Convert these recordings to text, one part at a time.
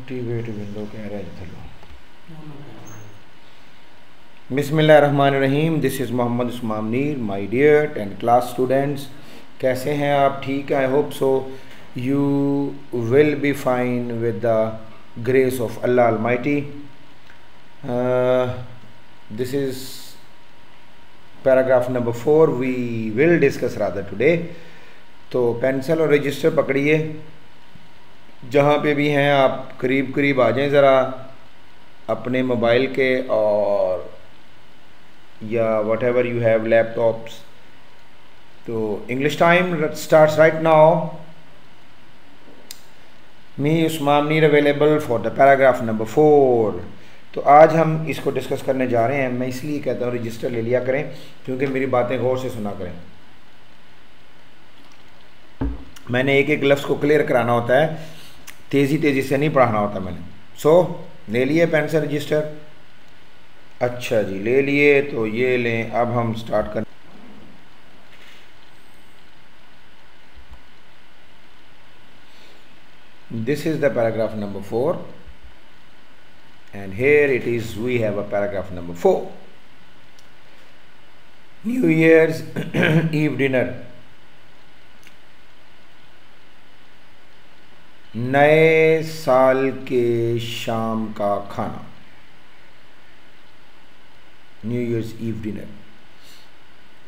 Activate window कह रहा है चलो। बिस्मिल्लाहिर्रहमानिर्रहीम। दिस इज़ मोहम्मद उस्मान नीर, my dear 10th class students. कैसे हैं आप? ठीक है, I hope so you will be fine with the grace of Allah almighty. This is paragraph number 4 we will discuss rather today. तो पेंसिल और रजिस्टर पकड़िए, जहाँ पे भी हैं आप करीब करीब आ जाएं ज़रा अपने मोबाइल के, और या whatever you have laptops. तो English time starts right now. Me Usman near available for the paragraph number 4। तो आज हम इसको डिस्कस करने जा रहे हैं। मैं इसलिए कहता हूँ रजिस्टर ले लिया करें क्योंकि मेरी बातें गौर से सुना करें। मैंने एक एक लफ्ज़ को क्लियर कराना होता है, तेज़ी तेज़ी से नहीं पढ़ाना होता मैंने। सो ले लिए पेंसिल रजिस्टर? अच्छा जी, ले लिए। तो ये लें, अब हम स्टार्ट कर। This is the paragraph number 4 and here it is we have a paragraph number 4. New Year's Eve dinner. नए साल के शाम का खाना, न्यू ईयर्स ईव डिनर।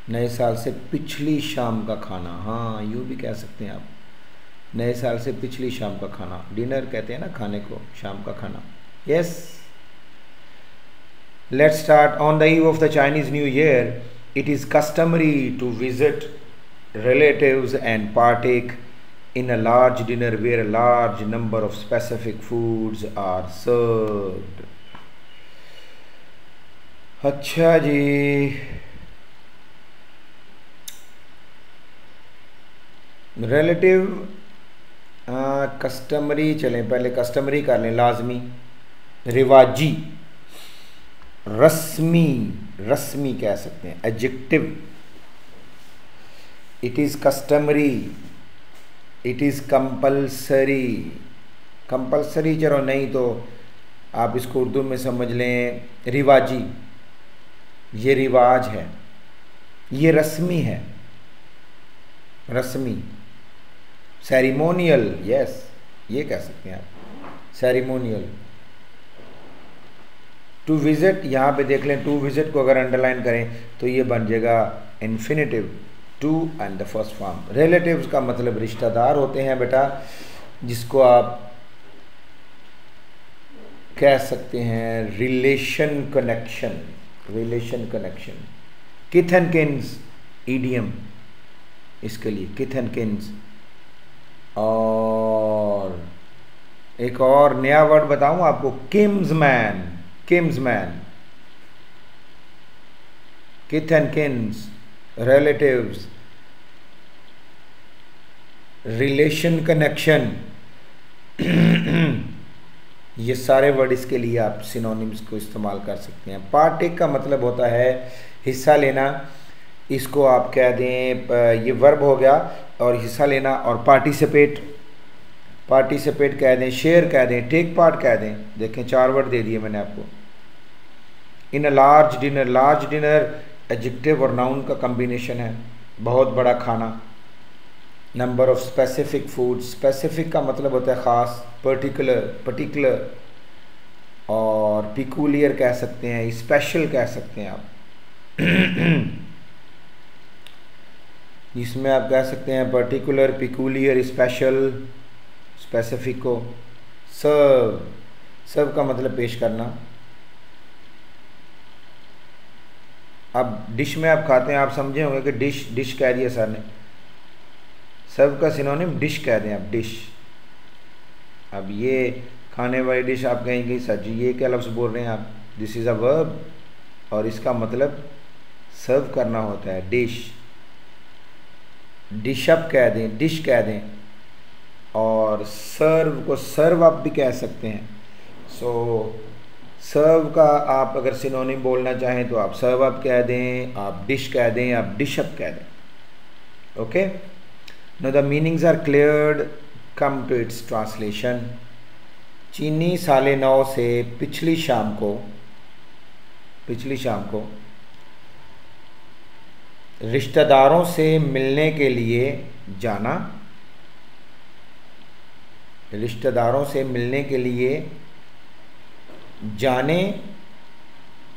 नए साल से पिछली शाम का खाना, हाँ यूँ भी कह सकते हैं आप, नए साल से पिछली शाम का खाना। डिनर कहते हैं ना खाने को, शाम का खाना। Yes, let's start. On the eve of the Chinese New Year, it is customary to visit relatives and partake in a large dinner where a large number of specific foods are served. अच्छा जी, relative customary, चलें पहले customary कर लें, लाजमी, रिवाजी, रस्मी, रस्मी कह सकते हैं, adjective. It is customary, it is compulsory. Compulsory चलो नहीं तो आप इसको उर्दू में समझ लें रिवाजी। ये रिवाज है, ये रस्मी है, रस्मी। सेरिमोनियल, यस ये कह सकते हैं आप, सेरिमोनियल। टू विज़िट, यहाँ पे देख लें, टू विज़िट को अगर अंडरलाइन करें तो ये बन जाएगा infinitive, to and the first form. Relatives का मतलब रिश्तेदार होते हैं बेटा, जिसको आप कह सकते हैं रिलेशन कनेक्शन, रिलेशन कनेक्शन। किथ एंड किन्स ईडियम इसके लिए, किथ एंड किन्स। और एक और नया वर्ड बताऊं आपको, kinsman, kinsman. Kith and kins, relatives, relation connection, ये सारे वर्ड इसके लिए आप सिनोनिम्स को इस्तेमाल कर सकते हैं। पार्टेक का मतलब होता है हिस्सा लेना, इसको आप कह दें, ये वर्ब हो गया, और हिस्सा लेना। और पार्टिसिपेट, पार्टिसिपेट कह दें, शेयर कह दें, टेक पार्ट कह दें। देखें 4 वर्ड दे दिए मैंने आपको। In a large dinner, large dinner adjective और नाउन का कम्बिनेशन है, बहुत बड़ा खाना। Number of specific food, specific का मतलब होता है ख़ास, पर्टिकुलर, पर्टिकुलर। और पिकुलियर कह सकते हैं, स्पेशल कह सकते हैं आप। इसमें आप कह सकते हैं पर्टिकुलर, पिकुलियर, स्पेशल, स्पेसिफिक को। सर्व, सर्व का मतलब पेश करना। अब डिश में आप खाते हैं, आप समझे होंगे कि डिश, डिश कह दिया सर ने। सर्व का सिनोनिम डिश कह दें आप, डिश। अब ये खाने वाली डिश आप कहेंगे सर जी ये क्या लफ्ज़ बोल रहे हैं आप, दिस इज़ अ वर्ब और इसका मतलब सर्व करना होता है, डिश। डिश अप कह दें, डिश कह दें। और सर्व को सर्व अप भी कह सकते हैं। सो सर्व का आप अगर सिनोनिम बोलना चाहें तो आप सर्व अप कह दें, आप डिश कह दें, आप डिश अप कह दें। Okay, now the meanings are cleared, come to its translation. चीनी 9:30 से पिछली शाम को रिश्तेदारों से मिलने के लिए जाना, रिश्तेदारों से मिलने के लिए जाने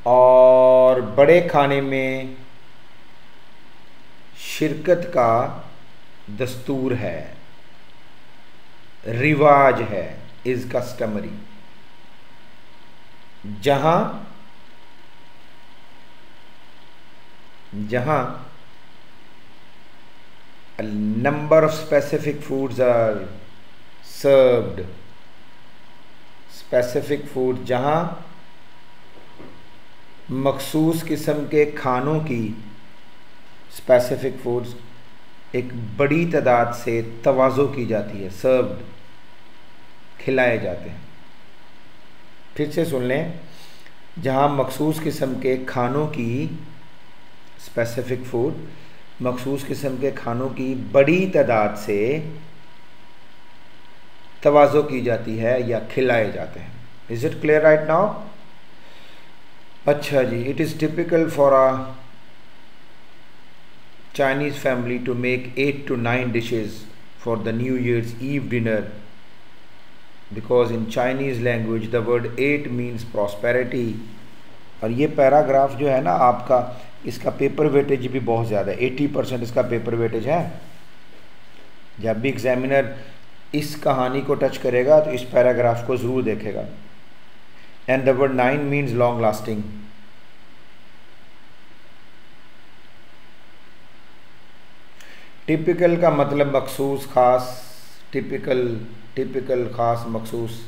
और बड़े खाने में शिरकत का दस्तूर है, रिवाज है, इज़ कस्टमरी। जहाँ a number of specific foods are served, specific food, जहाँ मखसूस किस्म के खानों की, स्पेसिफिक फूड्स, एक बड़ी तादाद से तवाज़ो की जाती है, सर्व्ड, खिलाए जाते हैं। फिर से सुन लें, जहाँ मखसूस किस्म के खानों की, स्पेसिफिक फूड, मखसूस किस्म के खानों की बड़ी तादाद से तवाज़ो की जाती है या खिलाए जाते हैं। Is it clear right now? अच्छा जी, it is typical for a Chinese family to make 8 to 9 dishes for the New Year's Eve dinner, because in Chinese language the word 8 means prosperity। और ये पैराग्राफ जो है ना आपका, इसका paper weightage भी बहुत ज़्यादा है, 80% इसका पेपर वेटेज है। जब भी एग्जामिनर इस कहानी को टच करेगा तो इस पैराग्राफ को ज़रूर देखेगा। And the word 9 means long lasting. Typical का मतलब मखसूस, खास, टिपिकल खास, मखसूस।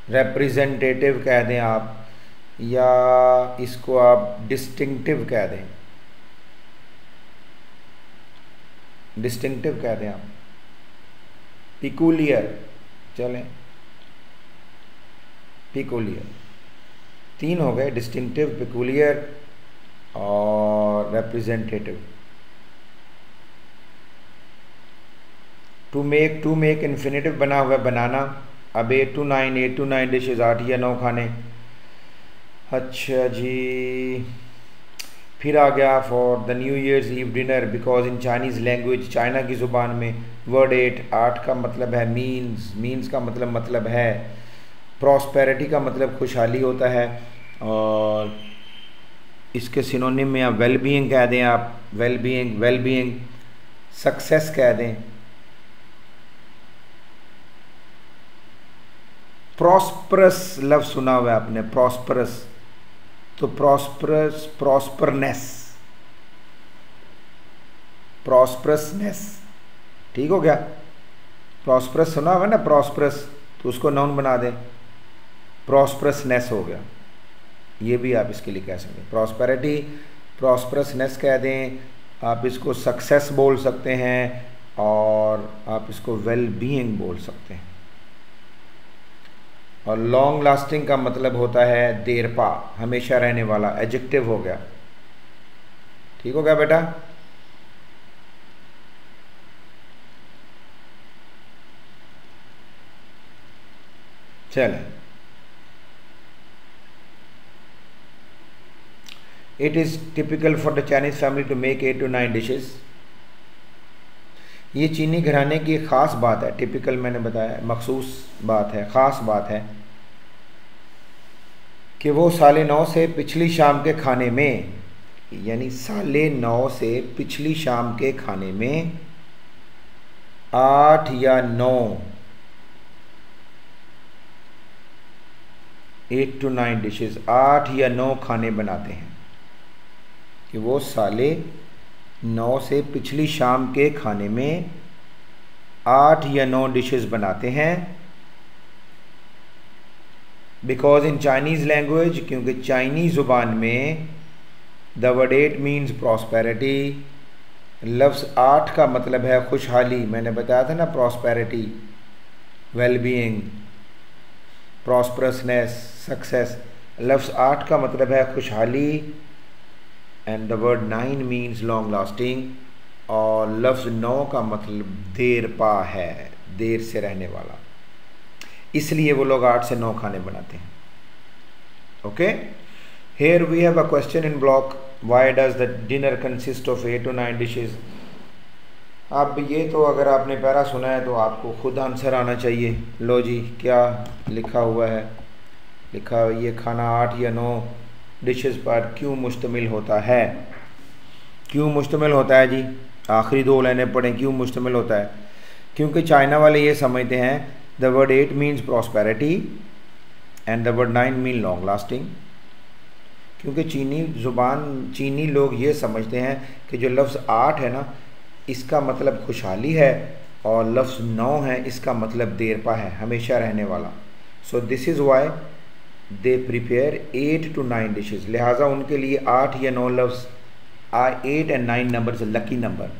रिप्रेजेंटेटिव कह दें आप, या इसको आप डिस्टिंक्टिव कह दें, डिस्टिंक्टिव कह दें आप, पिकुलियर, चलें, पिकुलियर। 3 हो गए, डिस्टिंक्टिव, पिकुलियर और रिप्रेजेंटेटिव। टू मेक इन्फिनेटिव बना हुआ है, बनाना। अब 8 to 9 डिशेज, 8 या 9 खाने। अच्छा जी, फिर आ गया for the new year's eve dinner, because in Chinese language, China की ज़ुबान में वर्ड 8 का मतलब है मीन्स का मतलब है, प्रॉस्पेरिटी का मतलब खुशहाली होता है, और इसके सिनोनिम में आप वेलबीइंग कह दें, आप वेलबीइंग, सक्सेस कह दें। प्रॉस्परस लफ्ज़ सुना हुआ है आपने, प्रॉस्परस, तो प्रॉस्परसनेस, ठीक हो गया। प्रॉस्परस सुना हुआ है ना, प्रॉस्परस, तो उसको नाउन बना दें, प्रॉस्परसनेस हो गया। ये भी आप इसके लिए कह सकते हैं, प्रॉस्पेरिटी, प्रॉस्परसनेस कह दें। आप इसको सक्सेस बोल सकते हैं, और आप इसको वेल बीइंग बोल सकते हैं। और लॉन्ग लास्टिंग का मतलब होता है देरपा, हमेशा रहने वाला, एडजेक्टिव हो गया। ठीक हो गया बेटा? चलें, it is typical for the Chinese family to make 8 to 9 dishes. ये चीनी घराने की ख़ास बात है, टिपिकल मैंने बताया, मखसूस बात है, ख़ास बात है, कि वो 9:30 से पिछली शाम के खाने में, यानी 9:30 से पिछली शाम के खाने में 8 या 9, 8 to 9 डिशेस, 8 या 9 खाने बनाते हैं, कि वो 9:30 से पिछली शाम के खाने में 8 या 9 डिशेस बनाते हैं। बिकॉज इन चाइनीज़ लैंग्वेज, क्योंकि चाइनी ज़ुबान में द वर्ड 8 मीन्स प्रॉस्पेरिटी, लफ्ज़ 8 का मतलब है खुशहाली। मैंने बताया था ना, प्रॉस्पेरिटी, वेलबीइंग, प्रॉस्परसनेस, सक्सेस। लफ्ज़ 8 का मतलब है खुशहाली, and the word 9 means long lasting, और लफ्ज़ 9 का मतलब देर पा है, देर से रहने वाला। इसलिए वो लोग 8 से 9 खाने बनाते हैं। Okay, here we have a question in block, why does the dinner consist of 8 to 9 dishes. अब ये तो अगर आपने पैरा सुना है तो आपको खुद आंसर आना चाहिए। लो जी, क्या लिखा हुआ है? लिखा ये खाना 8 या 9 डिशेस पर क्यों मुश्तमिल होता है? क्यों मुश्तमिल होता है जी? आखिरी 2 लाइनें पढ़ें, क्यों मुश्तमिल होता है? क्योंकि चाइना वाले ये समझते हैं the word 8 means prosperity and the word 9 mean long lasting. क्योंकि चीनी लोग ये समझते हैं कि जो लफ्ज़ 8 है ना, इसका मतलब खुशहाली है, और लफ्ज़ 9 है इसका मतलब देरपा है, हमेशा रहने वाला। So this is why they prepare 8 to 9 dishes. लिहाजा उनके लिए 8 या 9 लफ्ज़ 8 and 9 नंबर से लकी नंबर,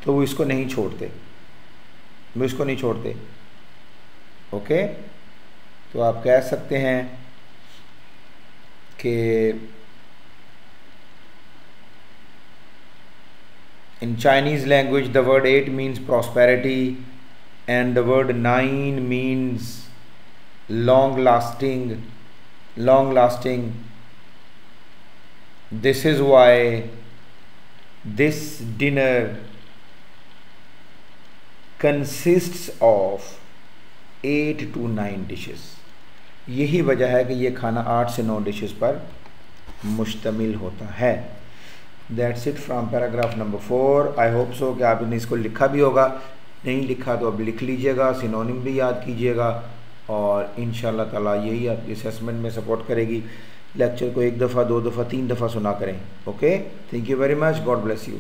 तो वो इसको नहीं छोड़ते, वो इसको नहीं छोड़ते। ओके, तो आप कह सकते हैं कि in Chinese language the word 8 means prosperity and the word 9 means long lasting. This is why this dinner consists of 8 to 9 dishes. यही वजह है कि ये खाना 8 से 9 डिशेस पर मुश्तमिल होता है। That's it from paragraph number 4। I hope सो कि आपने इसको लिखा भी होगा, नहीं लिखा तो अब लिख लीजिएगा, सिनोनिम भी याद कीजिएगा, और इंशाल्लाह ताला यही आपकी असेसमेंट में सपोर्ट करेगी। लेक्चर को 1 दफ़ा 2 दफ़ा 3 दफ़ा सुना करें। Okay, thank you very much, God bless you.